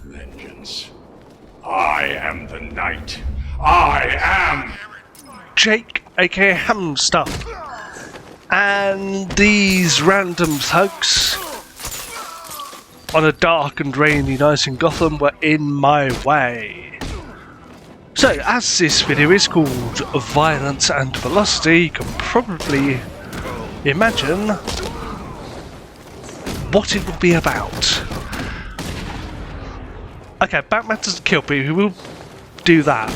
Vengeance. I am the Knight. I am Jake, aka HamStuff, and these random thugs on a dark and rainy night in Gotham were in my way. So, as this video is called Violence and Velocity, you can probably imagine what it will be about. Okay, Batman doesn't kill people, he will do that.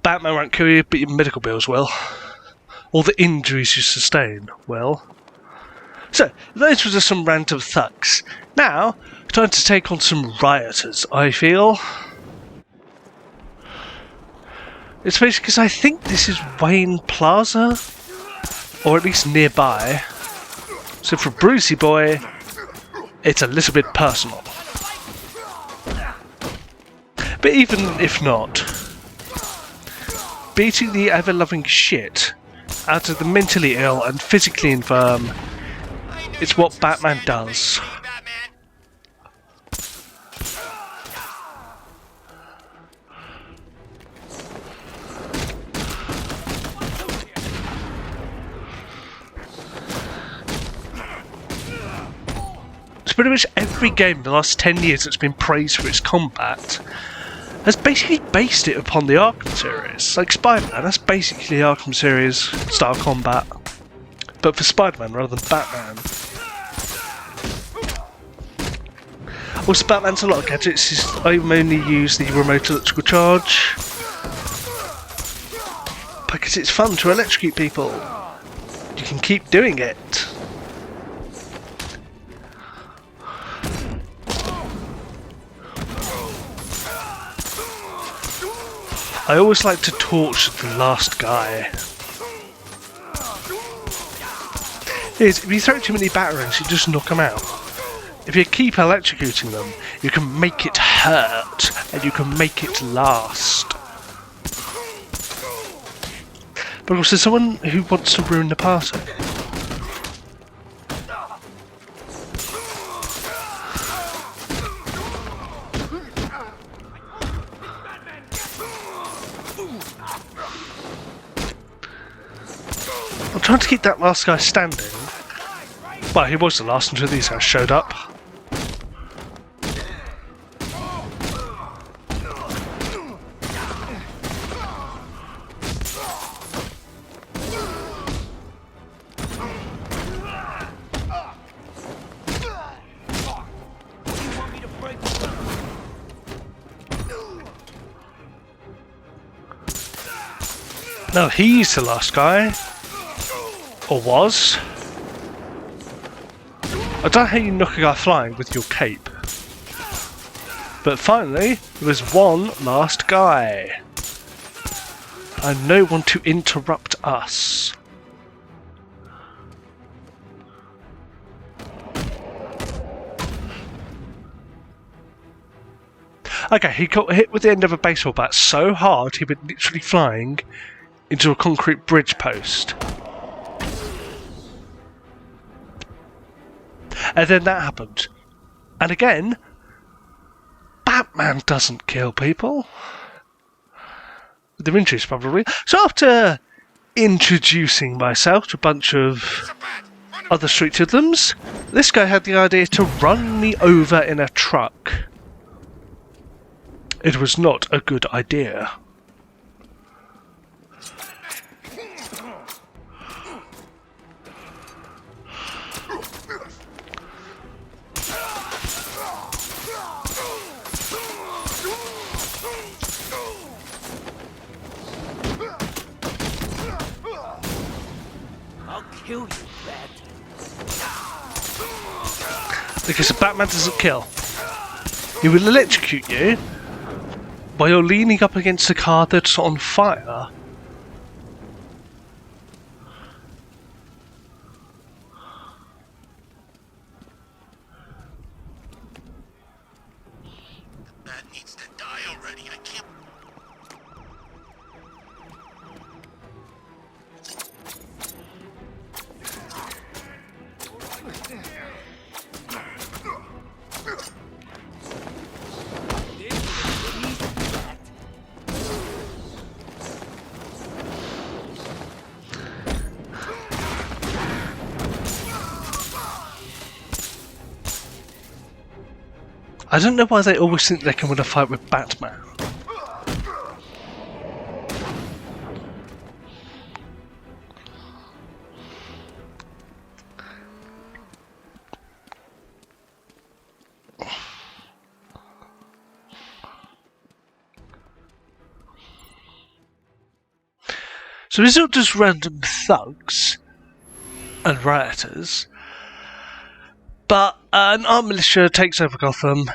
Batman won't kill you, but your medical bills will. Or the injuries you sustain will. So, those were just some random thugs. Now, time to take on some rioters, I feel. Especially because I think this is Wayne Plaza, or at least nearby. So for Brucey Boy, it's a little bit personal. But even if not, beating the ever-loving shit out of the mentally ill and physically infirm is what Batman does. It's pretty much every game in the last 10 years that's been praised for its combat has basically based it upon the Arkham series. Like Spider-Man, that's basically the Arkham series style combat, but for Spider-Man rather than Batman. Also, Batman's a lot of gadgets. I mainly use the remote electrical charge because it's fun to electrocute people. You can keep doing it. I always like to torch the last guy. If you throw too many batarangs, you just knock them out. If you keep electrocuting them, you can make it hurt, and you can make it last. But also, there's someone who wants to ruin the party. I'm trying to keep that last guy standing. Well, he was the last until these guys showed up. No, he's the last guy. Or was. I don't know how you knock a guy flying with your cape. But finally, there was one last guy. And no one to interrupt us. Okay, he got hit with the end of a baseball bat so hard he went literally flying into a concrete bridge post. And then that happened. And again, Batman doesn't kill people. With their injuries, probably. So after introducing myself to a bunch of other street hoodlums, this guy had the idea to run me over in a truck. It was not a good idea. Kill you, Bat. Because Batman doesn't kill. He will electrocute you while you're leaning up against a car that's on fire. Bat needs to die already. I can't. I don't know why they always think they can win a fight with Batman. So it's not just random thugs and rioters, but an armed militia takes over Gotham,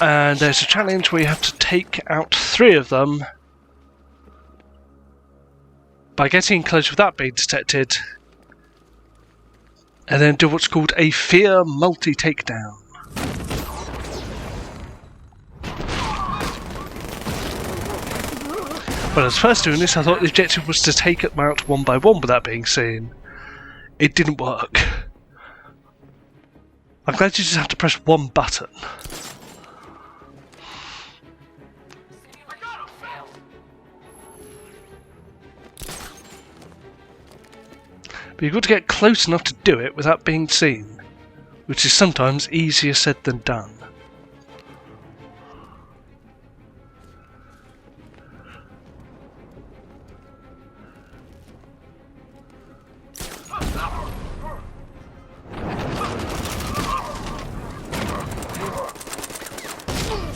and there's a challenge where you have to take out 3 of them by getting close without being detected, and then do what's called a fear multi-takedown. When I was first doing this, I thought the objective was to take them out one by one without being seen. It didn't work. I'm glad you just have to press one button. But you've got to get close enough to do it without being seen, which is sometimes easier said than done.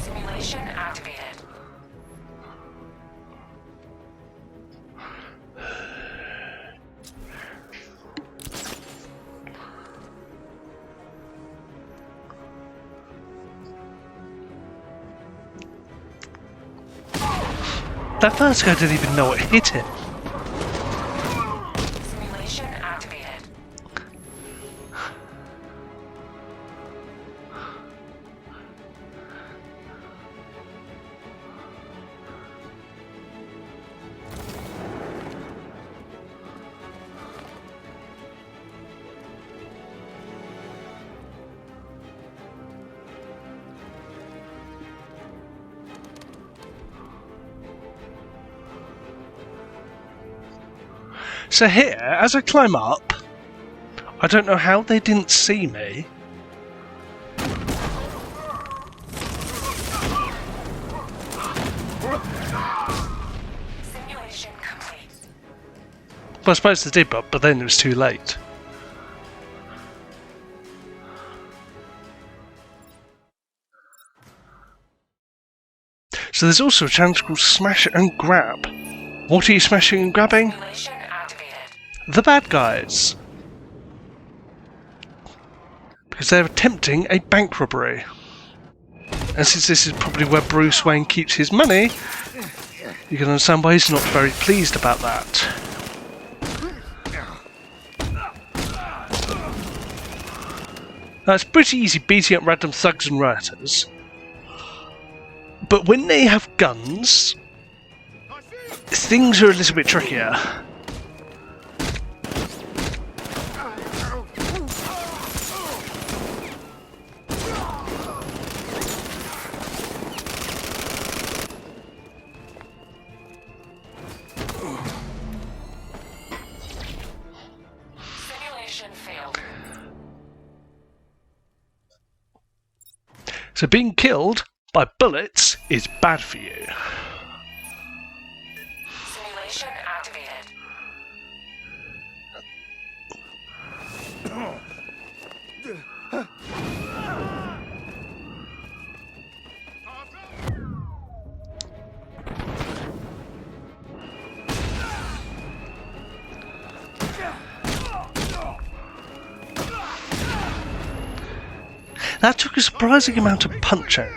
Simulation activated. That first guy didn't even know what hit him. Simulation activated. So here, as I climb up, I don't know how they didn't see me. Simulation complete. Well, I suppose they did, but then it was too late. So there's also a challenge called Smash and Grab. What are you smashing and grabbing? Simulation activated. The bad guys. Because they're attempting a bank robbery. And since this is probably where Bruce Wayne keeps his money, you can understand why he's not very pleased about that. Now, it's pretty easy beating up random thugs and rioters. But when they have guns, things are a little bit trickier. Simulation failed. So being killed by bullets is bad for you. Simulation activated. That took a surprising amount of punching.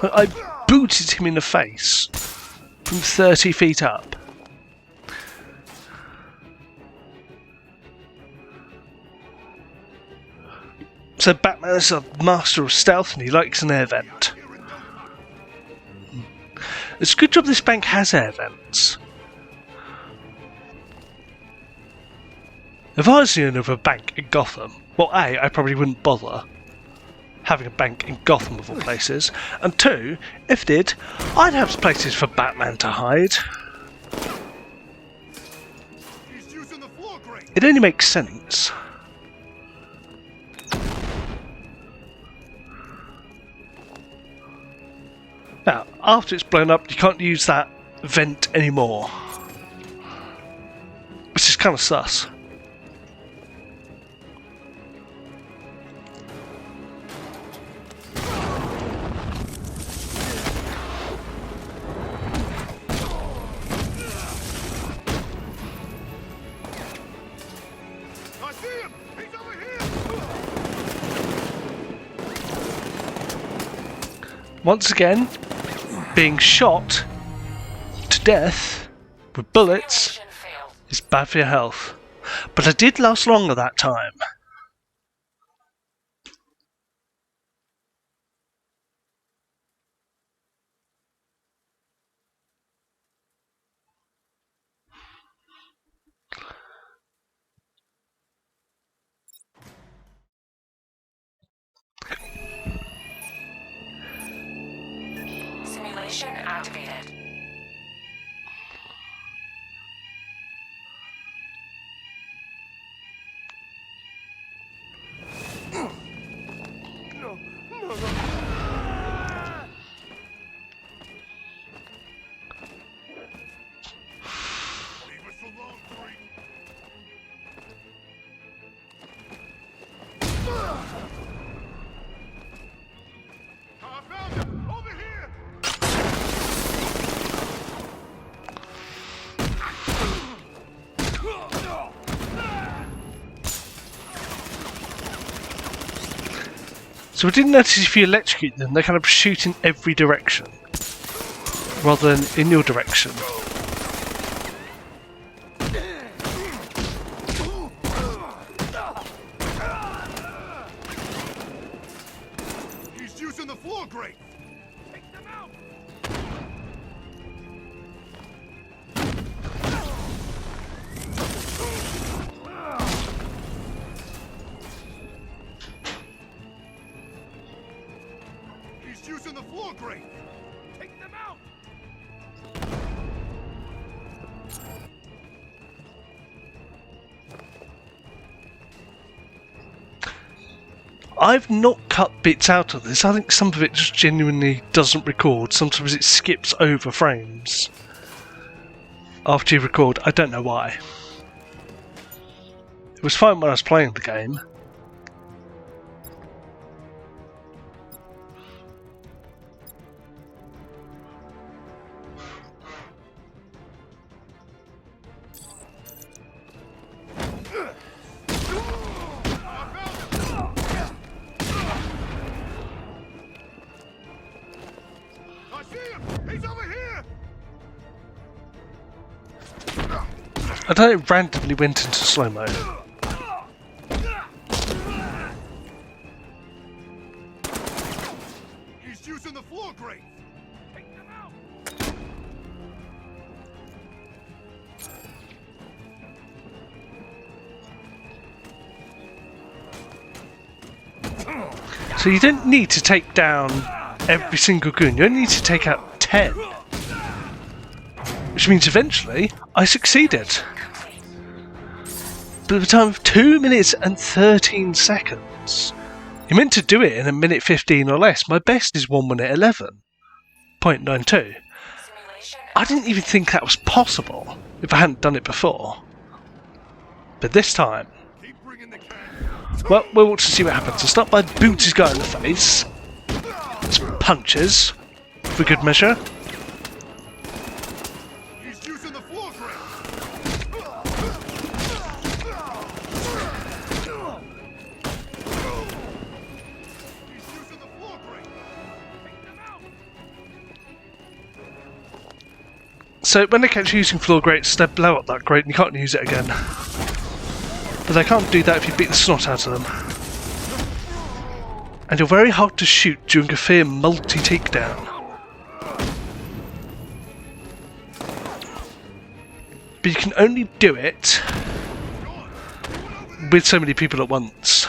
I booted him in the face from 30 feet up. So Batman is a master of stealth and he likes an air vent. It's a good job this bank has air vents. If I was the owner of a bank in Gotham, well, A, I probably wouldn't bother having a bank in Gotham of all places, and 2, if did, I'd have places for Batman to hide. He's using the floor grate. It only makes sense. Now, after it's blown up, you can't use that vent anymore. Which is kind of sus. I see him! He's over here! Once again, being shot to death with bullets Simulation failed. is bad for your health. But I did last longer that time. Simulation activated. Leave us alone, freak! I found him! Over here! So I didn't notice if you electrocute them, they kind of shoot in every direction. Rather than in your direction. He's using the floor grate! Take them out! He's using the floor grate! Take them out! I've not cut bits out of this. I think some of it just genuinely doesn't record. Sometimes it skips over frames after you record. I don't know why. It was fine when I was playing the game. I see him! He's over here! I don't know, it randomly went into slow-mo. He's using the floor grate! Take them out! So you don't need to take down every single goon, you only need to take out 10. Which means eventually, I succeeded. Complete. But at the time of 2 minutes and 13 seconds. You're meant to do it in 1:15 or less. My best is 1:11.92. Simulation I didn't even think that was possible if I hadn't done it before. But this time, Keep bringing the can! well, we'll watch to see what happens. I'll start by booting this guy in the face. Some punches, for good measure. He's using the floor grate! He's using the floor grate! Take them out! So when they catch you using floor grates, they blow up that grate and you can't use it again. But they can't do that if you beat the snot out of them. And you're very hard to shoot during a fair multi-takedown. But you can only do it with so many people at once.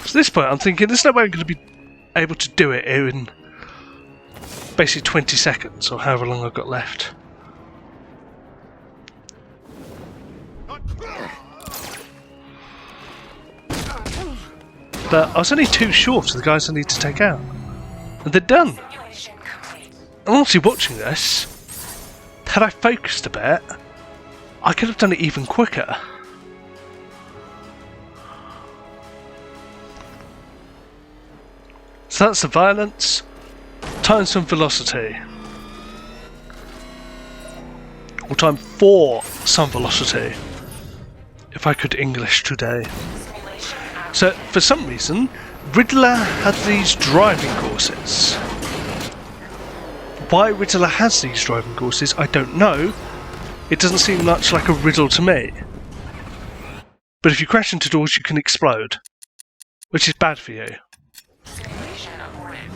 So at this point I'm thinking, there's no way I'm going to be able to do it in basically 20 seconds or however long I've got left. But I was only too short of the guys I need to take out. And they're done. Simulation complete. I'm honestly watching this. Had I focused a bit, I could have done it even quicker. So that's the violence times some velocity. Or time 4 some velocity. If I could English today. Simulation active. So, for some reason, Riddler had these driving courses. Why Riddler has these driving courses, I don't know. It doesn't seem much like a riddle to me. But if you crash into doors, you can explode. Which is bad for you. Simulation aborted.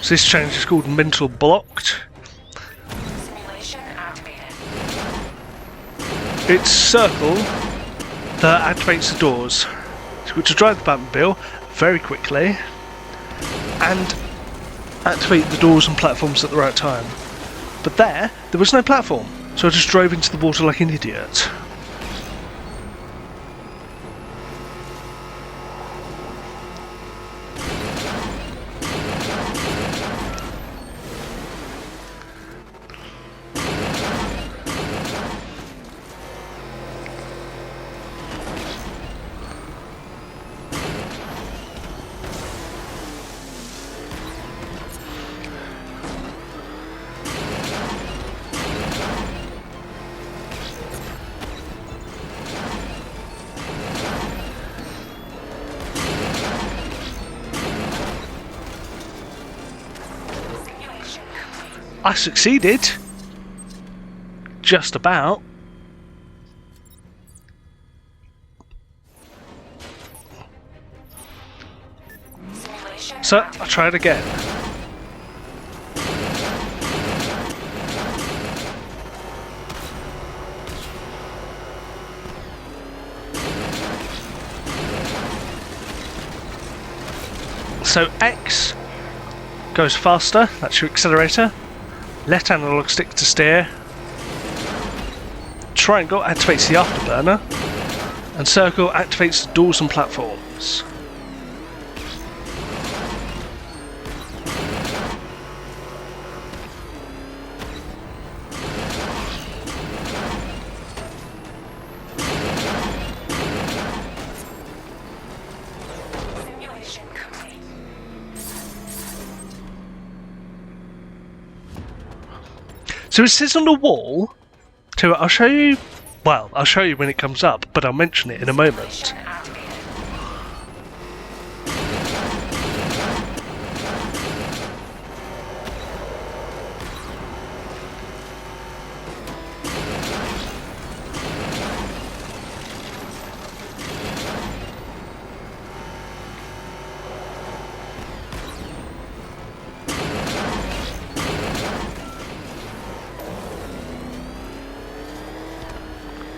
So this change is called mental blocked. Simulation activated. It's circle that activates the doors. So we to drive the Batmobile very quickly and activate the doors and platforms at the right time. But there was no platform, so I just drove into the water like an idiot. Simulation complete. I succeeded. Just about. Simulation So activated. I tried again. So X goes faster, that's your accelerator. Left analog stick to steer. Triangle activates the afterburner. And circle activates the doors and platforms. Simulation complete. So it says on the wall, to I'll show you, well, I'll show you when it comes up, but I'll mention it in a moment. Simulation activated.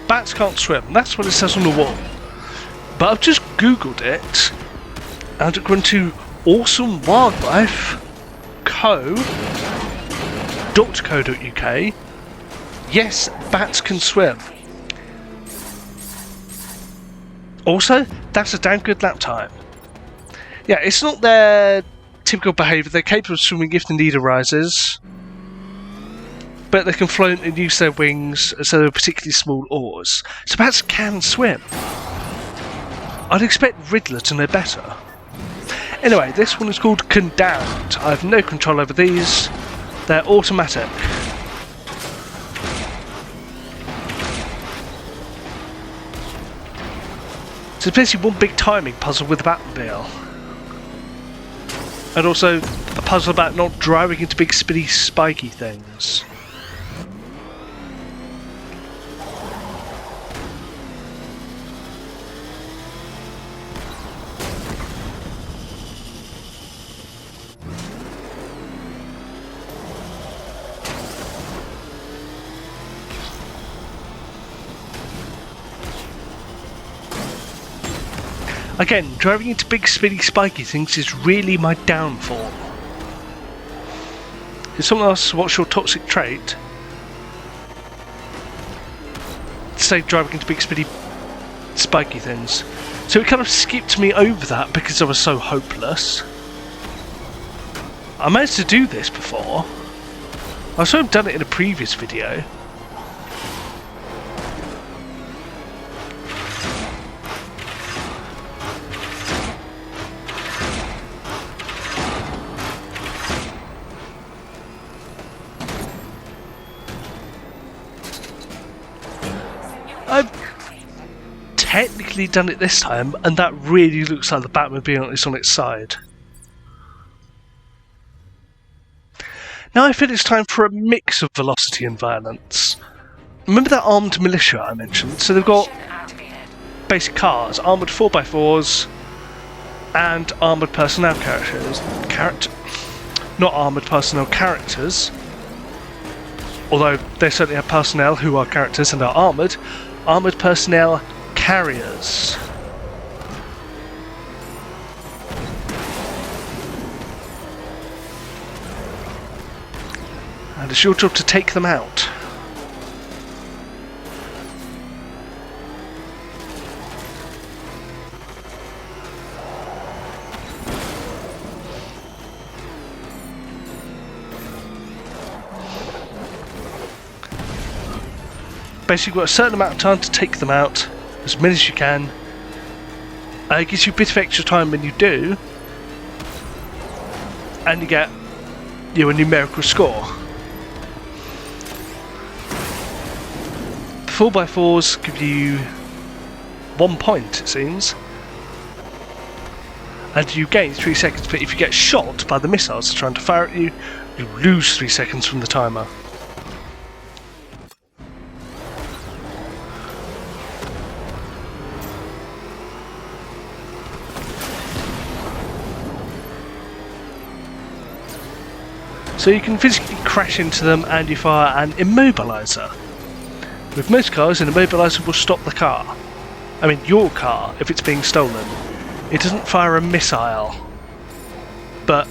Bats can't swim, that's what it says on the wall. But I've just googled it, and according to awesomewildlifeco.co.uk, yes, bats can swim. Also, that's a damn good lap time. Yeah, it's not their typical behaviour, they're capable of swimming if the need arises. But they can float and use their wings as though they're particularly small oars. So bats can swim. I'd expect Riddler to know better. Anyway, this one is called Condemned. I have no control over these. They're automatic. So it's basically one big timing puzzle with the Batmobile. And also a puzzle about not driving into big spinny spiky things. Again, driving into big, spinny, spiky things is really my downfall. If someone asks what's your toxic trait, say driving into big, spinny, spiky things. So it kind of skipped me over that because I was so hopeless. I managed to do this before. I sort of done it in a previous video. I've technically done it this time, and that really looks like the Batmobile is on its side. Now I feel it's time for a mix of velocity and violence. Remember that armed militia I mentioned? So they've got basic cars, armoured 4x4s, and armoured personnel characters. Not armoured personnel characters, although they certainly have personnel who are characters and are armoured. Armoured personnel carriers. And it's your job to take them out. Basically, you've got a certain amount of time to take them out, as many as you can. It gives you a bit of extra time when you do, and you get a numerical score. The 4x4s give you 1 point, it seems, and you gain 3 seconds. But if you get shot by the missiles trying to fire at you, you lose 3 seconds from the timer. So you can physically crash into them and you fire an immobiliser. With most cars, an immobiliser will stop the car. I mean your car, if it's being stolen. It doesn't fire a missile. But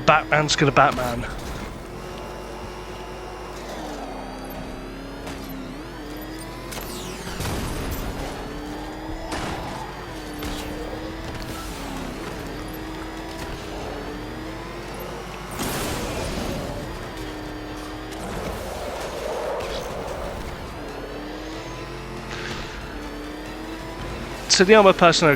Batman's gonna Batman. So the armoured personnel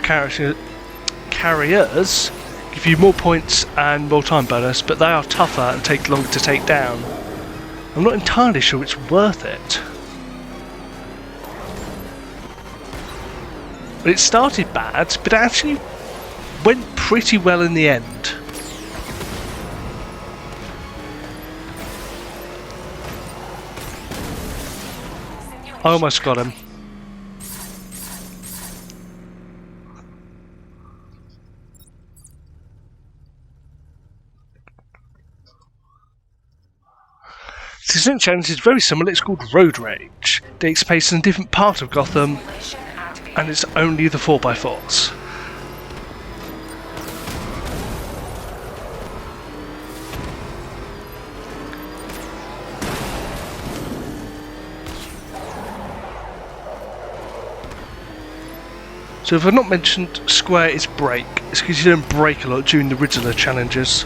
carriers give you more points and more time bonus, but they are tougher and take longer to take down. I'm not entirely sure it's worth it. But it started bad, but it actually went pretty well in the end. I almost got him. The second challenge is very similar. It's called Road Rage. It takes place in a different part of Gotham, and it's only the 4x4s. So if I've not mentioned square is brake, it's because you don't brake a lot during the Riddler challenges.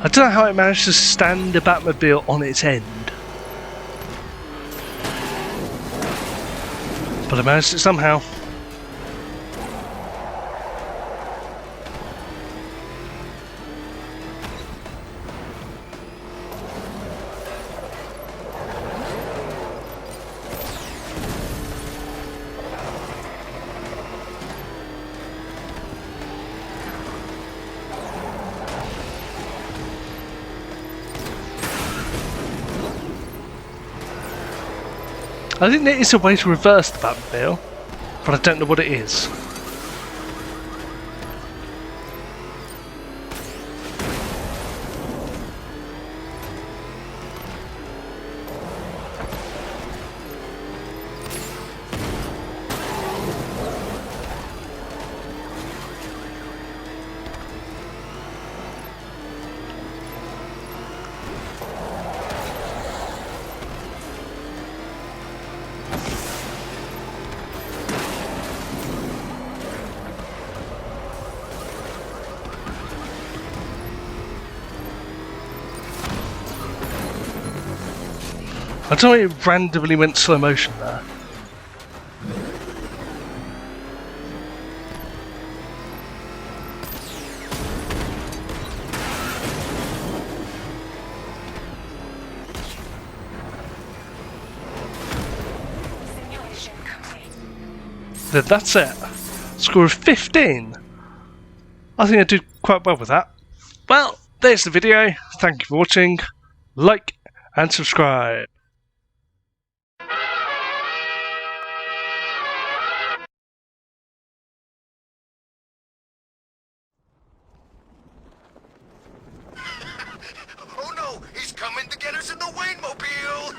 I don't know how it managed to stand the Batmobile on its end, but I managed it somehow. I think there is a way to reverse the Batmobile, but I don't know what it is. I don't know why it randomly went slow motion there. Simulation complete. That's it. Score of 15. I think I did quite well with that. Well, there's the video. Thank you for watching. Like and subscribe. Oh no, he's coming to get us in the Wayne-mobile!